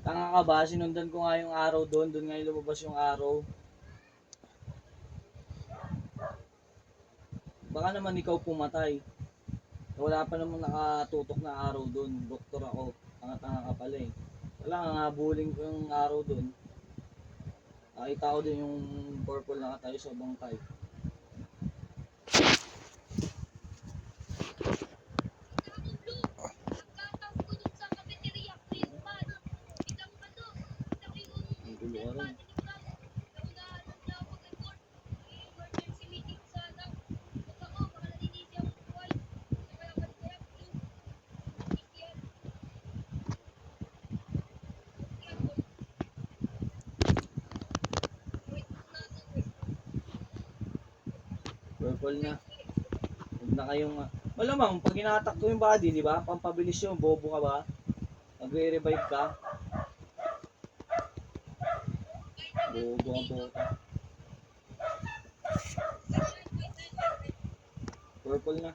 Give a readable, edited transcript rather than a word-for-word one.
Tanga ka ba? Sinundan ko nga yung araw doon. Doon nga yung lumabas yung araw. Baka naman ikaw pumatay. Wala pa namang nakatutok na araw doon. Doktor ako. Tanga-tanga ka pala eh. Wala nga habulin ko yung araw doon. Nakita ko din yung purple na tayo sa bangkay. Ang gulo ka rin. Purple na. Huwag na kayong... Malamang, pag inatak ko yung body, di ba? Pampabilis yung bobo ka ba? Magre-revive ka. Bobo ang bota. Purple na.